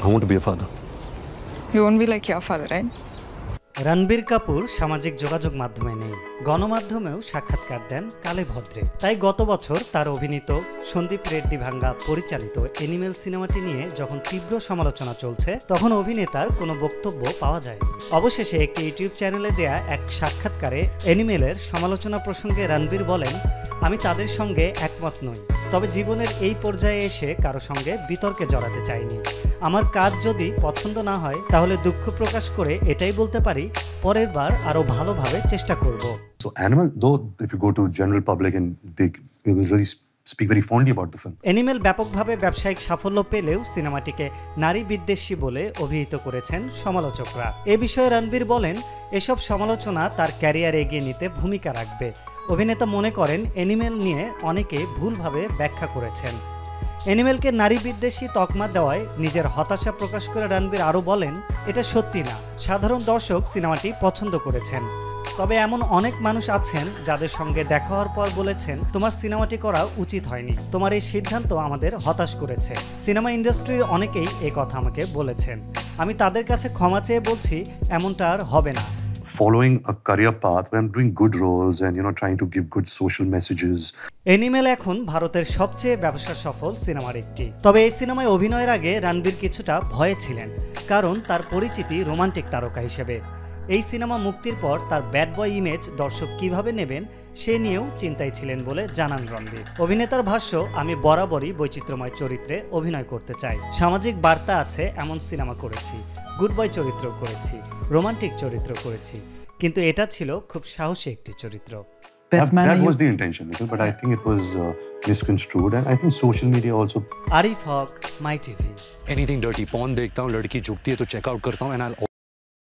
I want to be a father. You won't be like your father, right? Ranbir Kapoor সামাজিক যোগাযোগ মাধ্যমে নেই, গণমাধ্যমেও সাক্ষাৎকার দেন কালে ভদ্রে। তাই গত বছর তার অভিনীত সন্দীপ রেড্ডি ভাঙ্গা পরিচালিত অ্যানিমেল সিনেমাটি নিয়ে যখন তীব্র সমালোচনা চলছে, তখন অভিনেতার কোনো বক্তব্য পাওয়া যায়নি। অবশেষে একটি ইউটিউব চ্যানেলে দেয়া এক সাক্ষাৎকারে অ্যানিমেলের সমালোচনা প্রসঙ্গে রণবীর বলেন, আমি তাদের সঙ্গে একমত নই, তবে জীবনের এই পর্যায়ে এসে কারো সঙ্গে বিতর্কে জড়াতে চাইনি। আমার কাজ যদি পছন্দ না হয় তাহলে দুঃখ প্রকাশ করে এটাই বলতে পারি, পরের বার আরো ভালোভাবে চেষ্টা করব। So Animal, though if you go to general public and they will really speak very fondly about the film. Animal ব্যাপকভাবে ব্যবসায়িক সাফল্য পেলেও সিনেমাটিকে নারী বিদ্বেষী বলে অভিহিত করেছেন সমালোচকরা। এ বিষয়ে রণবীর বলেন, এসব সমালোচনা তার ক্যারিয়ার এগিয়ে নিতে ভূমিকা রাখবে। অভিনেতা মনে করেন অ্যানিমেল নিয়ে অনেকে ভুলভাবে ব্যাখ্যা করেছেন। অ্যানিমেলকে নারী বিদ্বেষী তকমা দেওয়ায় নিজের হতাশা প্রকাশ করে রণবীর আরও বলেন, এটা সত্যি না, সাধারণ দর্শক সিনেমাটি পছন্দ করেছেন, তবে এমন অনেক মানুষ আছেন যাদের সঙ্গে দেখা হওয়ার পর বলেছেন তোমার সিনেমাটি করা উচিত হয়নি, তোমার এই সিদ্ধান্ত আমাদের হতাশ করেছে। সিনেমা ইন্ডাস্ট্রির অনেকেই এই কথা আমাকে বলেছেন, আমি তাদের কাছে ক্ষমা চেয়ে বলছি এমনটা আর হবে না। Following a career path where I'm doing good roles and trying to give good social messages. Animal এখন ভারতের সবচেয়ে ব্যবসা সফল সিনেমার একটি। তবে এই সিনেমায় অভিনয়ের আগে রণবীর কিছুটা ভয়ে ছিলেন, কারণ তার পরিচিতি রোমান্টিক তারকা হিসেবে। এই সিনেমা মুক্তির পর তার ব্যাড বয় ইমেজ দর্শক কিভাবে নেবেন সে নিয়েও চিন্তায় ছিলেন বলে জানান রণবীর। অভিনেতার ভাষ্য, আমি বরাবরই বৈচিত্র্যময় চরিত্রে অভিনয় করতে চাই, সামাজিক বার্তা আছে এমন সিনেমা করেছি, গুড বয় চরিত্র করেছি, রোমান্টিক চরিত্র করেছি, কিন্তু এটা ছিল খুব সাহসী একটি চরিত্র। That was the intention, but I think it was misconstrued, and I think social media also. Arif हक, माई टीवी। Anything dirty, porn देखता हूँ, लड़की झुकती है तो चेकआउट करता हूँ, and I'll